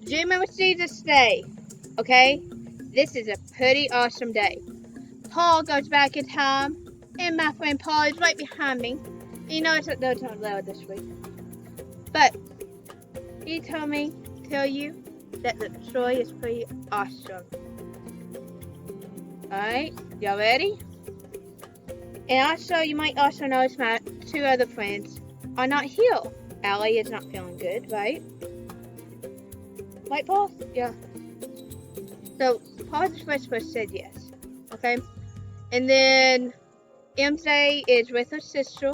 Do you remember Jesus' day? Okay? This is a pretty awesome day. Paul goes back in time, and my friend Paul is right behind me. You know, it's not loud this week. But he told me to tell you that the story is pretty awesome. Alright, y'all ready? And also, you might also notice my two other friends are not here. Allie is not feeling good, right? Right, Paul? Yeah. So, Paul's first person said yes. Okay? And then, MJ is with her sister.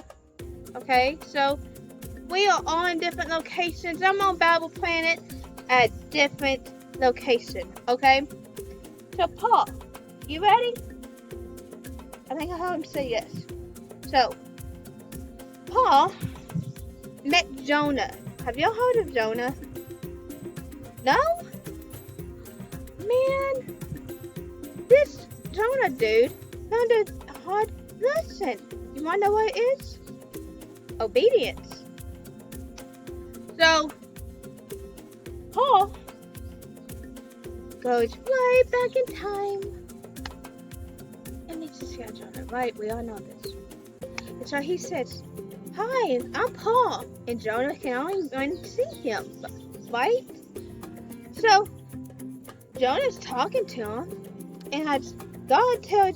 Okay? So, we are all in different locations. I'm on Bible Planet at different locations. Okay? So, Paul, you ready? I think I heard him say yes. So, Paul met Jonah. Have y'all heard of Jonah? No? Man, this Jonah dude found a hard lesson. You wanna know what it is? Obedience. So, Paul goes way back in time. And he just got Jonah, right? We all know this. And so he says, "Hi, I'm Paul." And Jonah can only go and see him, right? So, Jonah's talking to him, and has God tell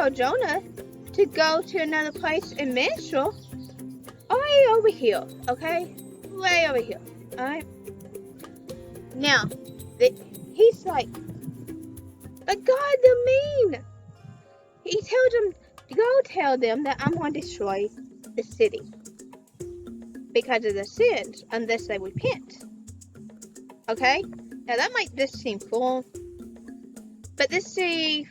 Jonah to go to another place in ministry, way over here, okay? Way over here, alright? Now, he's like, but God, they're mean. He tells him, go tell them that I'm going to destroy the city because of the sins, unless they repent. Okay? Now that might just seem cool, but this city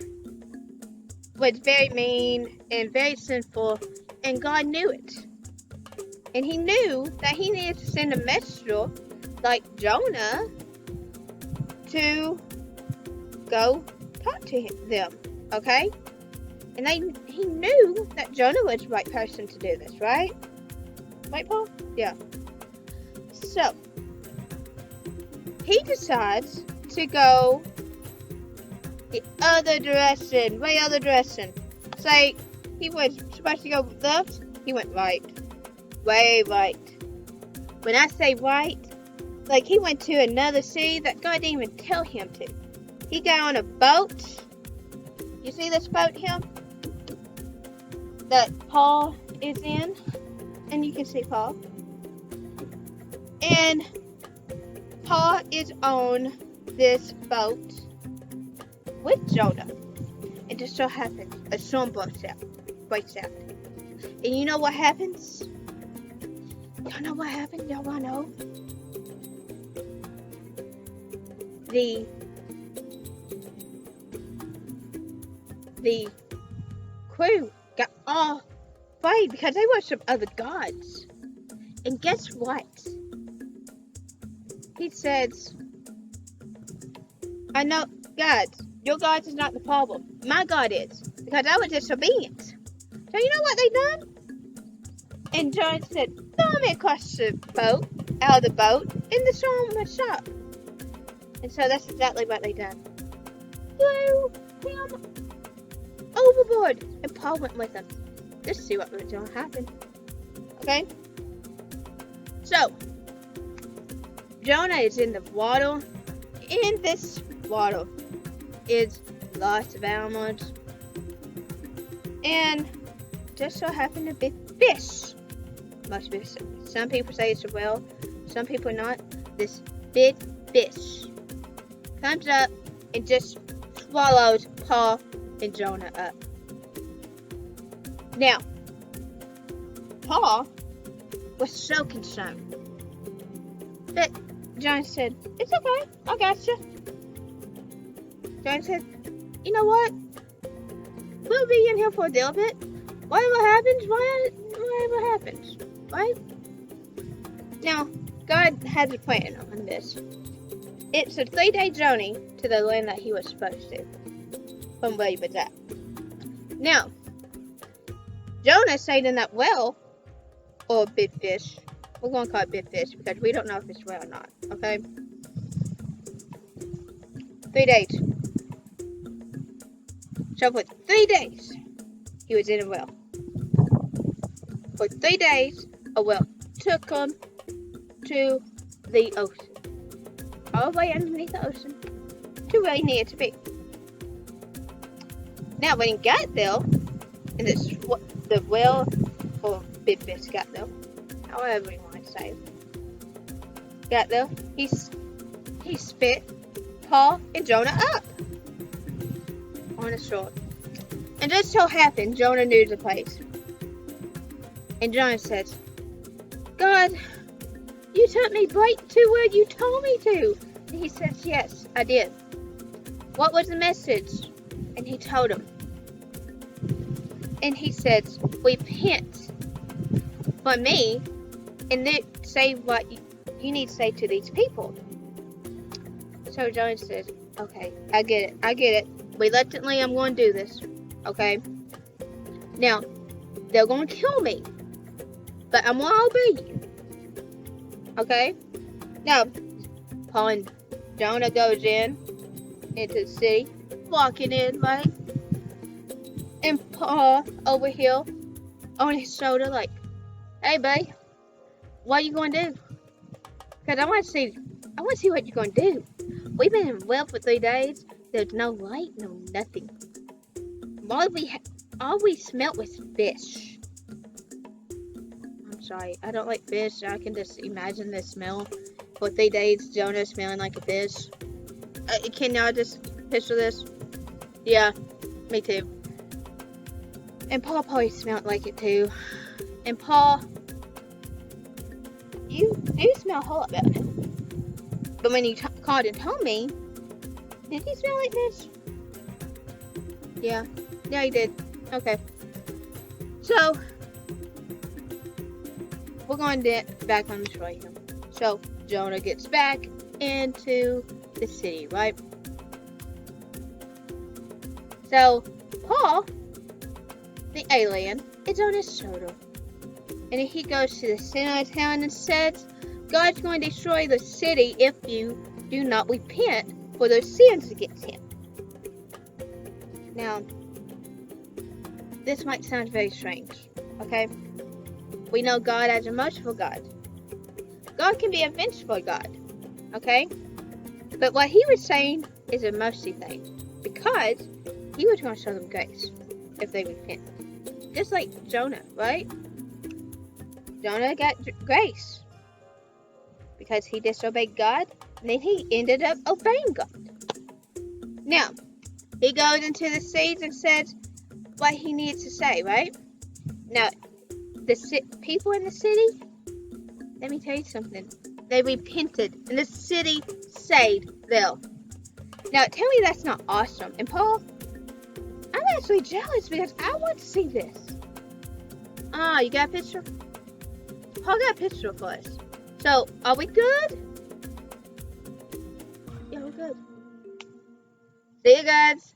was very mean and very sinful, and God knew it. And he knew that he needed to send a messenger like Jonah to go talk to them, okay? And he knew that Jonah was the right person to do this, right? Right, Paul? Yeah. So, he decides to go the other direction, way other direction. Say, he was supposed to go left, he went right. Way right. When I say right, like he went to another city that God didn't even tell him to. He got on a boat. You see this boat here? That Paul is in. And you can see Paul. And Paul is on this boat with Jonah. It just so happens a storm breaks out. And you know what happens? Y'all know what happened? Y'all wanna know? The crew got all afraid because they worship other gods. And guess what? He says, I know, God, your God is not the problem. My God is. Because I was disobedient. So you know what they done? And John said, throw me across the boat, out of the boat, and the storm would stop. And so that's exactly what they done. Threw him overboard. And Paul went with them. Just see what was going to happen. Okay? So, Jonah is in the water. In this water is lots of animals. And just so happened to be fish. Must be. Some people say it's a whale. Some people not. This big fish comes up and just swallows Paul and Jonah up. Now, Paul was so concerned. But John said, it's okay, I got you. John said, you know what? We'll be in here for a little bit. Whatever happens, right? Now, God has a plan on this. It's a 3-day journey to the land that he was supposed to, from where he was at. Now, Jonah stayed in that well, or big fish. We're going to call it big fish because we don't know if it's whale or not, okay? 3 days. So for 3 days, he was in a well. For 3 days, a well took him to the ocean. All the way underneath the ocean to where he needed to be. Now, when he got there, and the well, or big fish got there, however you want to say it, got there, he spit Paul and Jonah up on the shore. And just so happened, Jonah knew the place. And Jonah says, God, you took me right to where you told me to. And he says, yes, I did. What was the message? And he told him. And he says, repent for me and then say what you need to say to these people. So Jonah says, okay, I get it. Reluctantly, I'm going to do this. Okay? Now, they're going to kill me. But I'm going to obey you. Okay? Now, Paul and Jonah goes into the city, walking in, right? And Paul over here on his shoulder, like, hey, buddy, what are you going to do? Because I want to see what you're going to do. We've been in a well for 3 days. There's no light, no nothing. All we smelt was fish. I'm sorry, I don't like fish. I can just imagine the smell. For 3 days, Jonah smelling like a fish. Can y'all just picture this? Yeah, me too. And Paul probably smelled like it too. And Paul, you do smell a whole lot better. But when you called and told me, did he smell like fish? Yeah, he did. Okay. So, we're going to back on the shore here. So, Jonah gets back into the city, right? So, Paul, the alien, is on his shoulder. And he goes to the center of town and says, God's going to destroy the city if you do not repent for those sins against him. Now, this might sound very strange, okay? We know God as a merciful God. God can be a vengeful God, okay? But what he was saying is a mercy thing, because he was going to show them grace if they repent. Just like Jonah, right? Jonah got grace because he disobeyed God, and then he ended up obeying God. Now, he goes into the seeds and says what he needs to say, right? Now, the people in the city, let me tell you something. They repented, and the city saved them. Now, tell me that's not awesome. And Paul, I'm actually jealous because I want to see this. You got a picture? Paul got a picture for us. So, are we good? Yeah, we're good. See you guys.